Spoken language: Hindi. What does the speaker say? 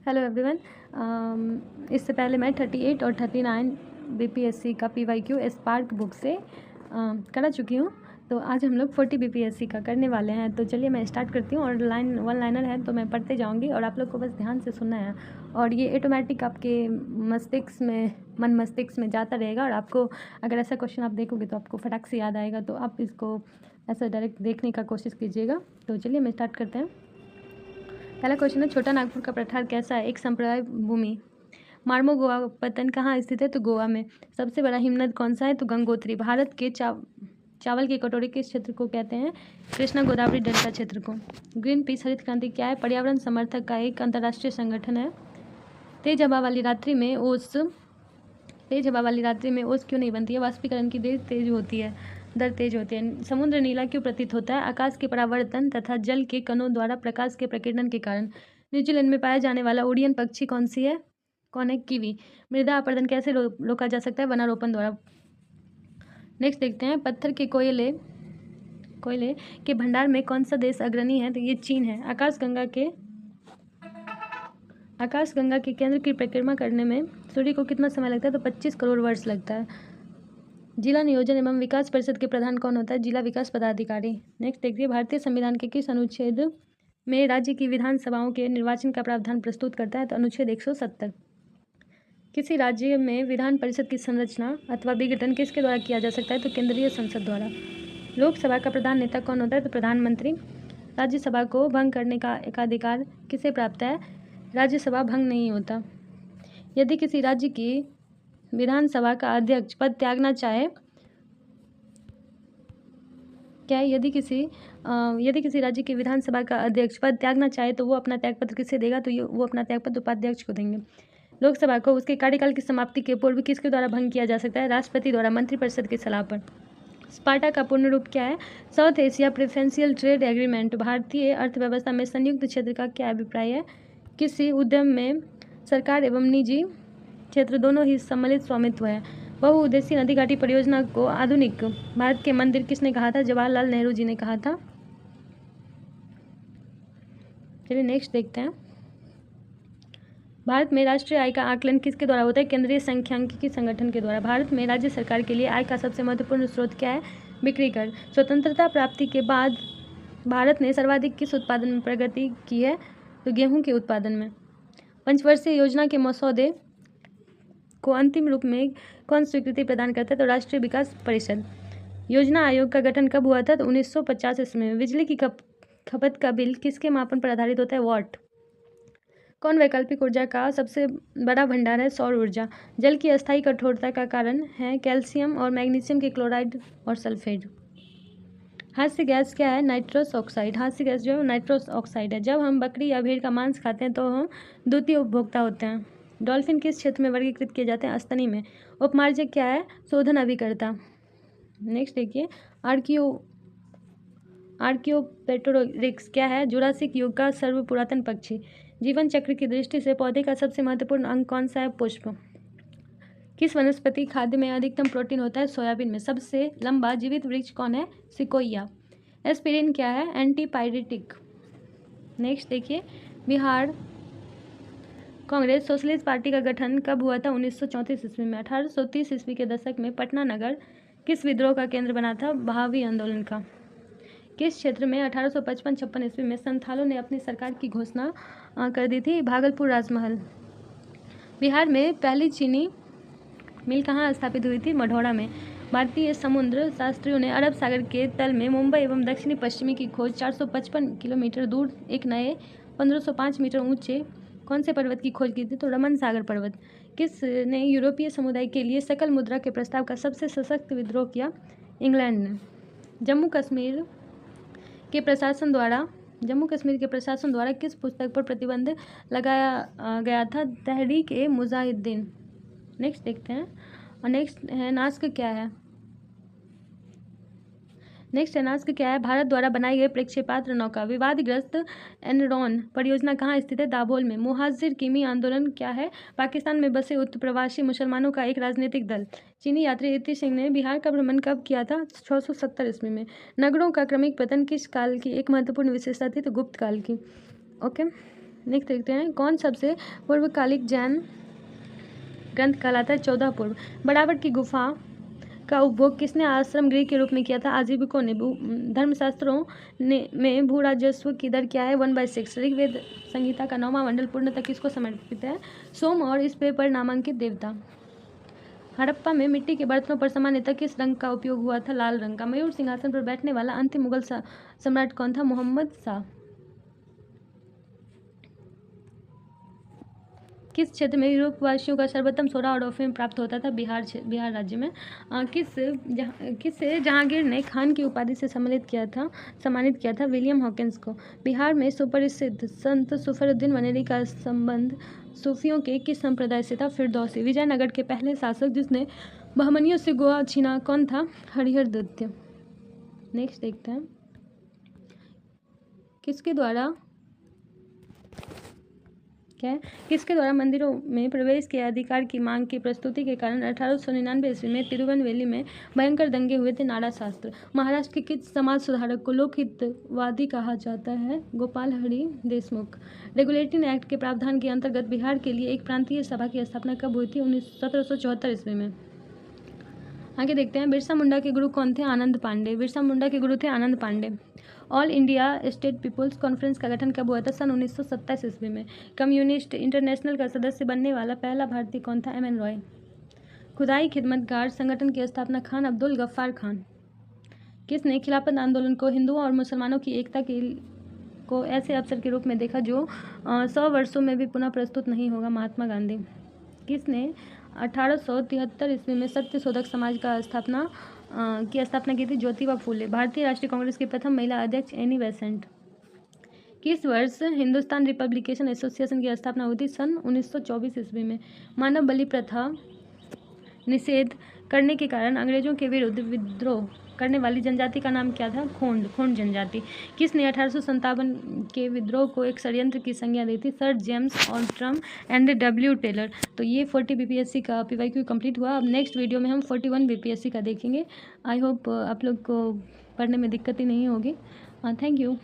Hello everyone. इससे पहले मैं 38 और 39 बीपीएससी का पीवाईक्यू स्पार्क बुक से करा चुकी हूँ। तो आज हम लोग 40 बीपीएससी का करने वाले हैं। तो चलिए मैं स्टार्ट करती हूँ और वन लाइनर है तो मैं पढ़ते जाऊँगी और आप लोग को बस ध्यान से सुनना है और ये ऑटोमेटिक आपके मन मस्तिष्क में जाता रहेगा। और आपको अगर ऐसा क्वेश्चन आप देखोगे तो आपको फटाक से याद आएगा, तो आप इसको ऐसा डायरेक्ट देखने का कोशिश कीजिएगा। तो चलिए मैं स्टार्ट करते हैं। पहला क्वेश्चन है, छोटा नागपुर का पठार कैसा है? एक संप्रदाय भूमि। मार्मो गोवा पत्तन कहाँ स्थित है? तो गोवा में। सबसे बड़ा हिमनद कौन सा है? तो गंगोत्री। भारत के चावल की कटोरी किस क्षेत्र को कहते हैं? कृष्णा गोदावरी डेल्टा क्षेत्र को। ग्रीन पीस हरित क्रांति क्या है? पर्यावरण समर्थक का एक अंतर्राष्ट्रीय संगठन है। तेज हवा वाली रात्रि में ओस क्यों नहीं बनती है? वाष्पीकरण की दर तेज होती है। समुद्र नीला क्यों प्रतीत होता है? आकाश के परावर्तन तथा जल के कणों द्वारा प्रकाश के प्रकीर्णन के कारण। न्यूजीलैंड में पाया जाने वाला उड़ियन पक्षी कौन है? कीवी। मृदा अपरदन कैसे रोका जा सकता है? वनारोपण द्वारा। नेक्स्ट देखते हैं, पत्थर के कोयले के भंडार में कौन सा देश अग्रणी है? तो ये चीन है। आकाश गंगा के केंद्र की परिक्रमा करने में सूर्य को कितना समय लगता है? तो 25 करोड़ वर्ष लगता है। जिला नियोजन एवं विकास परिषद के प्रधान कौन होता है? जिला विकास पदाधिकारी। नेक्स्ट देखिए, भारतीय संविधान के किस अनुच्छेद में राज्य की विधानसभाओं के निर्वाचन का प्रावधान प्रस्तुत करता है? तो अनुच्छेद 170। किसी राज्य में विधान परिषद की संरचना अथवा विघटन किसके द्वारा किया जा सकता है? तो केंद्रीय संसद द्वारा। लोकसभा का प्रधान नेता कौन होता है? तो प्रधानमंत्री। राज्यसभा को भंग करने का एकाधिकार किसे प्राप्त है? राज्यसभा भंग नहीं होता। यदि किसी राज्य की विधानसभा का अध्यक्ष पद त्यागना चाहे, यदि किसी राज्य की विधानसभा का अध्यक्ष पद त्यागना चाहे तो वो अपना त्यागपत्र किसे देगा? तो वो अपना त्यागपत्र उपाध्यक्ष को देंगे। लोकसभा को उसके कार्यकाल की समाप्ति के पूर्व किसके द्वारा भंग किया जा सकता है? राष्ट्रपति द्वारा, मंत्रिपरिषद की सलाह पर। स्पार्टा का पूर्ण रूप क्या है? South Asia preferential trade agreement. भारतीय अर्थव्यवस्था में संयुक्त क्षेत्र का क्या अभिप्राय है? किसी उद्यम में सरकार एवं निजी क्षेत्र दोनों ही सम्मिलित स्वामित्व है। बहुउद्देशीय नदी घाटी परियोजना को आधुनिक भारत के मंदिर किसने कहा था? जवाहरलाल नेहरू जी ने कहा था। चलिए नेक्स्ट देखते हैं, भारत में राष्ट्रीय आय का आकलन किसके द्वारा होता है? केंद्रीय सांख्यिकी संगठन के द्वारा। भारत में राज्य सरकार के लिए आय का सबसे महत्वपूर्ण स्रोत क्या है? बिक्री कर। स्वतंत्रता प्राप्ति के बाद भारत ने सर्वाधिक किस उत्पादन में प्रगति की है? तो गेहूं के उत्पादन में। पंचवर्षीय योजना के मसौदे को अंतिम रूप में कौन स्वीकृति प्रदान करता है? तो राष्ट्रीय विकास परिषद। योजना आयोग का गठन कब हुआ था? तो 1950 ईस्वी में। बिजली की खपत का बिल किसके मापन पर आधारित होता है? वॉट। कौन वैकल्पिक ऊर्जा का सबसे बड़ा भंडार है? सौर ऊर्जा। जल की अस्थायी कठोरता का कारण है कैल्शियम और मैग्नीशियम के क्लोराइड और सल्फेट। हास्य गैस क्या है? Nitrous oxide. हास्य गैस जो है नाइट्रस ऑक्साइड है। जब हम बकरी या भेड़ का मांस खाते हैं तो हम द्वितीय उपभोक्ता होते हैं। डॉल्फिन किस क्षेत्र में वर्गीकृत किए जाते हैं? स्तनी में। उपमार्जक क्या है? शोधन अभिकर्ता। नेक्स्ट देखिए, आर्कियोपेटेरिक्स क्या है? जुरासिक युग का सर्व पुरातन पक्षी। जीवन चक्र की दृष्टि से पौधे का सबसे महत्वपूर्ण अंग कौन सा है? पुष्प। किस वनस्पति खाद्य में अधिकतम प्रोटीन होता है? सोयाबीन में। सबसे लंबा जीवित वृक्ष कौन है? सिकोइया। एस्पिरिन क्या है? एंटीपायरेटिक। नेक्स्ट देखिए, बिहार कांग्रेस सोशलिस्ट पार्टी का गठन कब हुआ था? 1934 ईस्वी में। 1830 ईस्वी के दशक में पटना नगर किस विद्रोह का केंद्र बना था? बहावी आंदोलन का। किस क्षेत्र में 1855-56 ईस्वी में संथालों ने अपनी सरकार की घोषणा कर दी थी? भागलपुर राजमहल। बिहार में पहली चीनी मिल कहाँ स्थापित हुई थी? मढ़ौरा में। भारतीय समुद्र शास्त्रियों ने अरब सागर के तल में मुंबई एवं दक्षिणी पश्चिमी की खोज 455 किलोमीटर दूर एक नए 1505 मीटर ऊंचे कौन से पर्वत की खोज की थी? तो रमन सागर पर्वत। किसने यूरोपीय समुदाय के लिए सकल मुद्रा के प्रस्ताव का सबसे सशक्त विद्रोह किया? इंग्लैंड ने। जम्मू कश्मीर के प्रशासन द्वारा किस पुस्तक पर प्रतिबंध लगाया गया था? तहरीक ए मुजाहिदीन। नेक्स्ट देखते हैं, और नेक्स्ट है नास्क क्या है? भारत द्वारा बनाई गई प्रक्षेपास्त्र नौका। विवादग्रस्त एनरॉन परियोजना कहाँ स्थित है? दाभोल में। मुहाजिर कीमी आंदोलन क्या है? पाकिस्तान में बसे उत्प्रवासी मुसलमानों का एक राजनीतिक दल। चीनी यात्री इति सिंह ने बिहार का भ्रमण कब किया था? 670 ईस्वी में। नगरों का क्रमिक पतन किस काल की एक महत्वपूर्ण विशेषता थी? तो गुप्त काल की। ओके, नेक्स्ट देखते हैं, कौन सबसे पूर्वकालिक जैन ग्रंथ कहलाता है? 14 पूर्व। बराबर की गुफा का उपभोग किसने आश्रम गृह के रूप में किया था? आजीविकों ने। धर्मशास्त्रों में भू राजस्व की दर क्या है? 1/6। ऋग्वेद संहिता का 9वां मंडल पूर्णतः किसको समर्पित है? सोम और इस पेपर नामांकित देवता। हड़प्पा में मिट्टी के बर्तनों पर सामान्यतः किस रंग का उपयोग हुआ था? लाल रंग का। मयूर सिंहासन पर बैठने वाला अंतिम मुगल सम्राट कौन था? मोहम्मद शाह। किस क्षेत्र में यूरोपवासियों का सर्वोत्तम सोडा और अफीम प्राप्त होता था? बिहार राज्य में। किसे जहांगीर ने खान की उपाधि से सम्मानित किया था? विलियम हॉकिंस को। बिहार में सुप्रसिद्ध संत सुफरुद्दीन वनेरी का संबंध सूफियों के किस संप्रदाय से था? फिरदौसी। विजयनगर के पहले शासक जिसने बहमनियों से गोवा छीना कौन था? हरिहर द्वितीय। नेक्स्ट देखते हैं, किसके द्वारा मंदिरों में प्रवेश के अधिकार की मांग की प्रस्तुति के कारण 1899 ईस्वी में तिरुवनवेली में भयंकर दंगे हुए थे? नाड़ा शास्त्र। महाराष्ट्र के किस समाज सुधारक को लोकहितवादी कहा जाता है? गोपाल हरि देशमुख। रेगुलेटिंग एक्ट के प्रावधान के अंतर्गत बिहार के लिए एक प्रांतीय सभा की स्थापना कब हुई थी? 1774 ईस्वी में। आगे देखते हैं, बिरसा मुंडा के गुरु कौन थे? आनंद पांडे। बिरसा मुंडा के गुरु थे Anand Pande. All India State People's Conference का गठन कब हुआ था? सन 1927 ईस्वी में। कम्युनिस्ट इंटरनेशनल का सदस्य बनने वाला पहला भारतीय कौन था? एम.एन. रॉय। खुदाई खिदमतगार संगठन की स्थापना खान अब्दुल गफ्फार खान। किसने खिलाफत आंदोलन को हिंदुओं और मुसलमानों की एकता को ऐसे अवसर के रूप में देखा जो 100 वर्षों में भी पुनः प्रस्तुत नहीं होगा? महात्मा गांधी। किसने 1873 ईस्वी में सत्य शोधक समाज की स्थापना की थी? ज्योतिबा फूले। भारतीय राष्ट्रीय कांग्रेस की प्रथम महिला अध्यक्ष एनी बेसेंट। किस वर्ष हिंदुस्तान रिपब्लिकेशन एसोसिएशन की स्थापना हुई थी? सन 1924 ईस्वी में। मानव बलि प्रथा निषेध करने के कारण अंग्रेजों के विरुद्ध विद्रोह करने वाली जनजाति का नाम क्या था? खोंड जनजाति। किसने 1857 के विद्रोह को एक षड्यंत्र की संज्ञा दी थी? Sir James Outram and W Taylor. तो ये 40 बीपीएससी का पीवाईक्यू कंप्लीट हुआ। अब नेक्स्ट वीडियो में हम 41 बीपीएससी का देखेंगे। आई होप आप लोग को पढ़ने में दिक्कत ही नहीं होगी। Thank you.